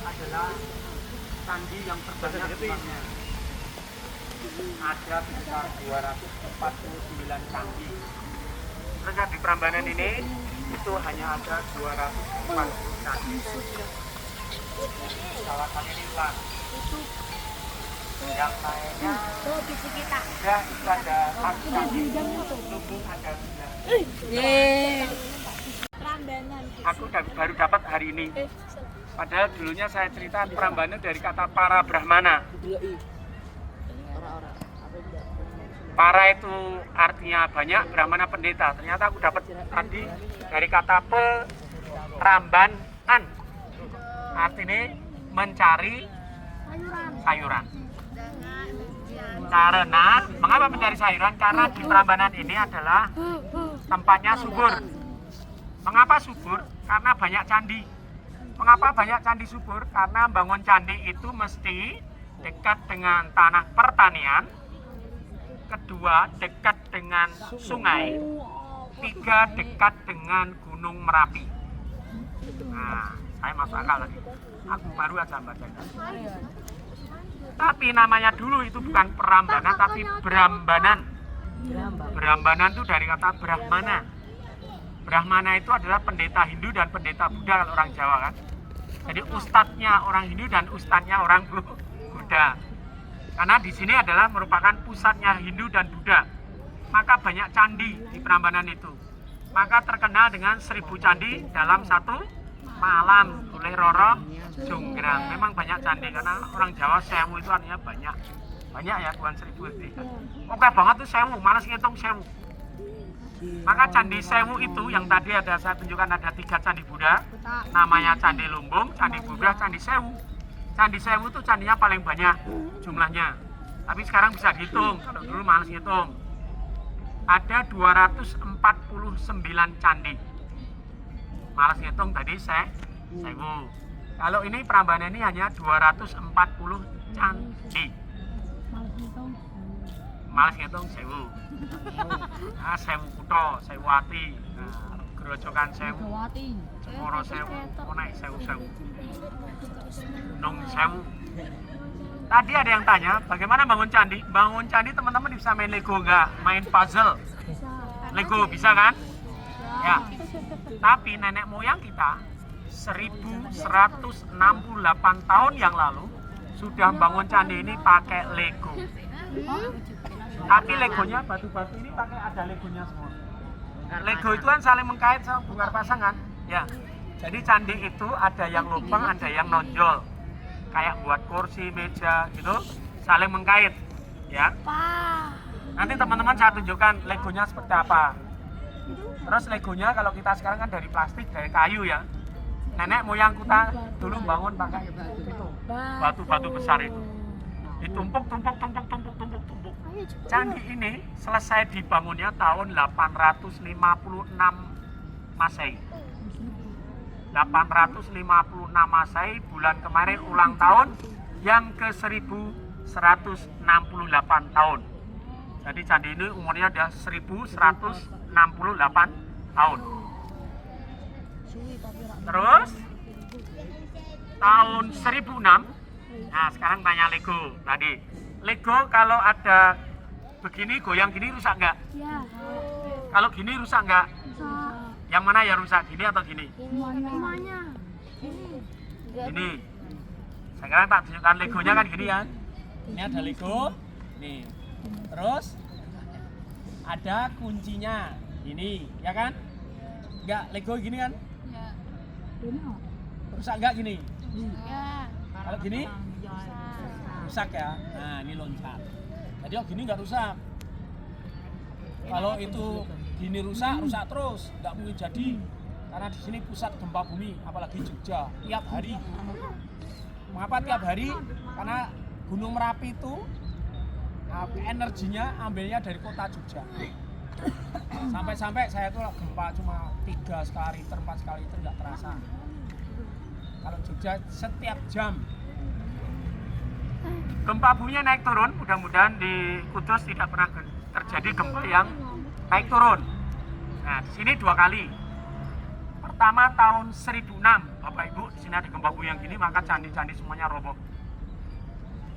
adalah candi yang terbanyak uangnya. Ada sekitar 249 candi. Terus di Prambanan ini itu hanya ada 240 candi. Kawasan ini luas. Yang lainnya sudah itu ada satu candi. Lumbung ada 9. Aku baru dapat hari ini. Padahal dulunya saya cerita Prambanan dari kata para Brahmana. Para itu artinya banyak, Brahmana pendeta. Ternyata aku dapat tadi dari kata perambanan. Artinya mencari sayuran. Karena, mengapa mencari sayuran? Karena di Prambanan ini adalah tempatnya subur. Mengapa subur? Karena banyak candi. Mengapa banyak candi subur? Karena bangun candi itu mesti dekat dengan tanah pertanian, kedua dekat dengan sungai, tiga dekat dengan Gunung Merapi. Nah, saya masuk akal lagi. Aku baru aja bacanya. Tapi namanya dulu itu bukan Prambanan, tapi Brambanan. Brambanan itu dari kata Brahmana. Brahmana itu adalah pendeta Hindu dan pendeta Buddha kalau orang Jawa kan. Jadi ustadznya orang Hindu dan ustadznya orang Buddha. Karena di sini adalah merupakan pusatnya Hindu dan Buddha. Maka banyak candi di Prambanan itu. Maka terkenal dengan 1000 candi dalam satu malam. Oleh Roro Jonggrang. Memang banyak candi karena orang Jawa sewu itu artinya banyak. Banyak ya, bukan 1000 itu. Oke banget tuh sewu, malas ngitung sewu. Maka Candi Sewu itu yang tadi ada saya tunjukkan ada 3 candi Buddha, namanya Candi Lumbung, Candi Buddha, Candi Sewu. Candi Sewu itu candinya paling banyak jumlahnya. Tapi sekarang bisa dihitung, kalau dulu malas ngitung. Ada 249 candi. Malas ngitung tadi Sewu. Kalau ini Prambanan ini hanya 240 candi. Malas ngitung Sewu. Nah, Sewu Kuto, Sewuwati, nah, Grojogan Sewu, Cemoro Sewu, Naik Sewu, Gunung Sewu. Tadi ada yang tanya, bagaimana bangun candi? Bangun candi teman-teman bisa main Lego nggak? Main puzzle? Lego bisa kan? Ya. Tapi nenek moyang kita 1168 tahun yang lalu sudah bangun candi ini pakai Lego. Tapi legonya batu-batu ini pakai ada legonya semua. Lego itu kan saling mengkait sama bongkar pasangan, ya. Jadi candi itu ada yang lubang, ada yang nonjol. Kayak buat kursi, meja gitu, saling mengkait, ya. Nanti teman-teman saya tunjukkan legonya seperti apa. Terus legonya kalau kita sekarang kan dari plastik, dari kayu ya. Nenek moyang kita dulu bangun pakai itu, batu-batu besar itu. Ditumpuk. Candi ini selesai dibangunnya tahun 856 Masehi. 856 Masehi, bulan kemarin ulang tahun yang ke 1168 tahun. Jadi candi ini umurnya ada 1168 tahun. Terus tahun 1006, nah sekarang tanya Lego tadi. Lego kalau ada begini goyang gini rusak nggak? Ya. Kalau gini rusak nggak? Rusak. Yang mana ya rusak? Gini atau gini? Semuanya. Ini. Sekarang tak tunjukkan Legonya kan gini kan? Ini ada Lego. Nih. Terus ada kuncinya. Ini, ya kan? Enggak Lego gini kan? Ya. Rusak nggak gini? Ya. Kalau gini? Rusak ya. Nah, ini loncat. Jadi kalau gini nggak rusak. Kalau itu gini rusak terus, nggak mungkin jadi. Karena di sini pusat gempa bumi, apalagi Jogja, tiap hari. Mengapa tiap hari? Karena Gunung Merapi itu energinya ambilnya dari kota Jogja. Sampai-sampai saya tuh gempa cuma 3 skala Richter, 4 skala Richter nggak terasa. Kalau Jogja setiap jam. Gempa buminya naik turun, mudah-mudahan di Kudus tidak pernah terjadi gempa yang naik turun. Nah, di sini 2 kali. Pertama tahun 1006, Bapak Ibu, di sini ada gempa bumi yang gini, maka candi-candi semuanya roboh.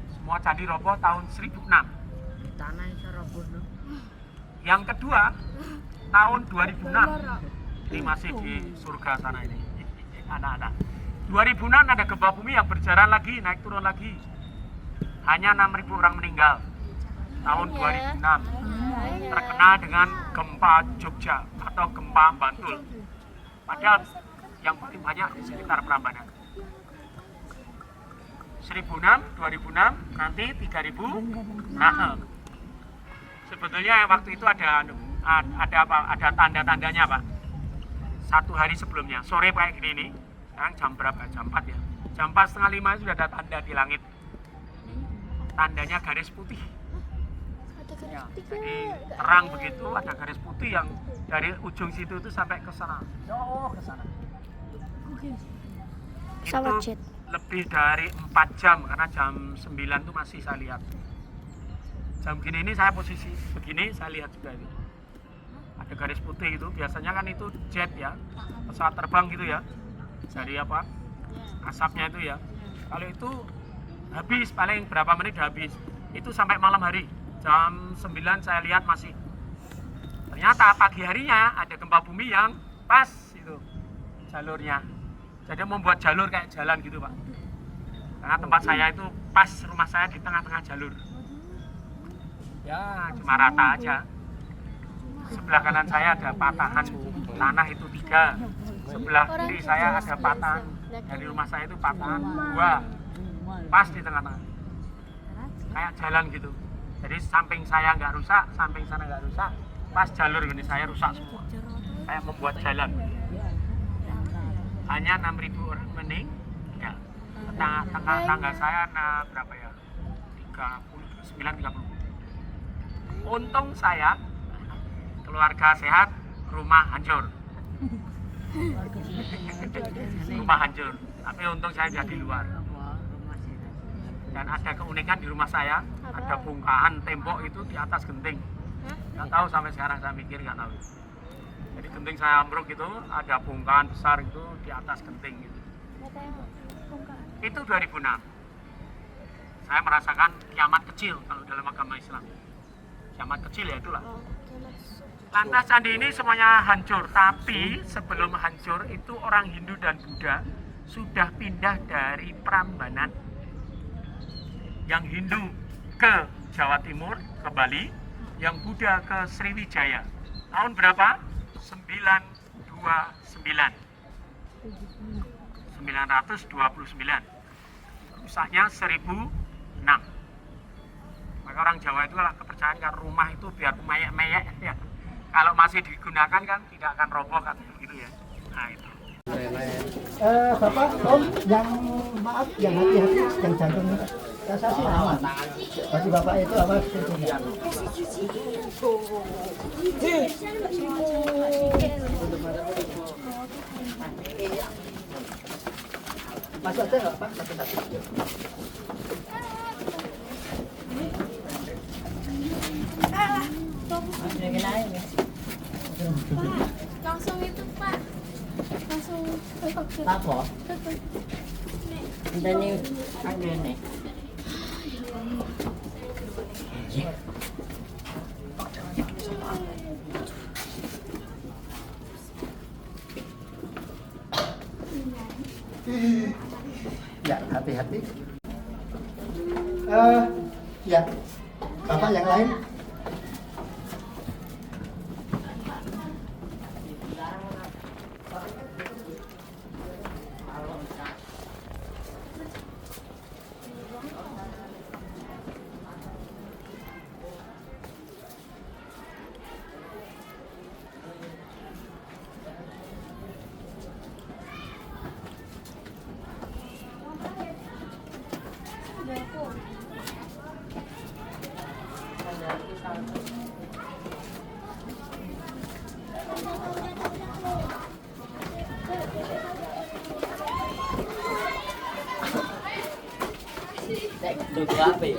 Semua candi roboh tahun 1006. Tanah itu roboh, no? Yang kedua, tahun 2006. Ini masih di surga sana ini, anak-anak. 2006 ada gempa bumi yang berjalan lagi, naik turun lagi. Hanya 6.000 orang meninggal. Tahun 2006 terkenal dengan gempa Jogja atau gempa Bantul. Padahal yang paling banyak di sekitar Prambanan. 1006, 2006, nanti 3000. Nah, sebetulnya waktu itu ada apa? Ada tanda-tandanya, Pak. 1 hari sebelumnya, sore kayak gini nih. Sekarang jam berapa? Jam 4 ya. Jam 4:30 sudah ada tanda di langit. Tandanya garis putih. Ya, jadi terang begitu, ada garis putih yang dari ujung situ itu sampai ke sana, jauh ke sana. Itu lebih dari 4 jam karena jam 9 itu masih saya lihat. Jam gini ini saya posisi begini, saya lihat juga itu. Ada garis putih itu, biasanya kan itu jet ya, pesawat terbang gitu ya. Jadi apa? Asapnya itu ya. Kalau itu habis paling berapa menit habis. Itu sampai malam hari. Jam 9 saya lihat masih. Ternyata pagi harinya ada gempa bumi yang pas itu jalurnya. Jadi membuat jalur kayak jalan gitu, Pak. Karena tempat saya itu pas rumah saya di tengah-tengah jalur. Ya, cuma rata aja. Sebelah kanan saya ada patahan tanah itu 3. Sebelah kiri saya ada patahan dari rumah saya itu patahan 2. Pas di tengah-tengah. Kayak jalan gitu. Jadi samping saya nggak rusak, samping sana nggak rusak, pas jalur ini saya rusak semua. Kayak membuat jalan. Hanya 6.000 orang meninggal. Tangga saya berapa ya? 30. Untung saya keluarga sehat, rumah hancur. Rumah hancur. Tapi untung saya jadi di luar. Dan ada keunikan di rumah saya, ada bongkahan tembok itu di atas genting. Nggak tahu sampai sekarang, saya mikir nggak tahu. Jadi genting saya ambruk itu, ada bongkahan besar itu di atas genting gitu. Itu 2006. Saya merasakan kiamat kecil kalau dalam agama Islam. Kiamat kecil ya itulah. Lantas candi ini semuanya hancur, tapi sebelum hancur itu orang Hindu dan Buddha sudah pindah dari Prambanan. Yang Hindu ke Jawa Timur, ke Bali, yang Buddha ke Sriwijaya. Tahun berapa? 929. Rusaknya 1006. Maka orang Jawa itu lah kepercayaan kan rumah itu biar meyek-meyek ya. Kalau masih digunakan kan tidak akan roboh kan gitu ya. Nah itu. Bapak, Om, yang maaf, yang hati-hati, yang jantung ini. Rasa sih aman. Bagi Bapak itu apa sebetulnya? Masuk aja nggak Pak? Satu-satu. Langsung itu Pak, langsung Apa? Ada nih, ada nih. Ya, hati-hati. Ya, Bapak yang lain? Tuh apa ya?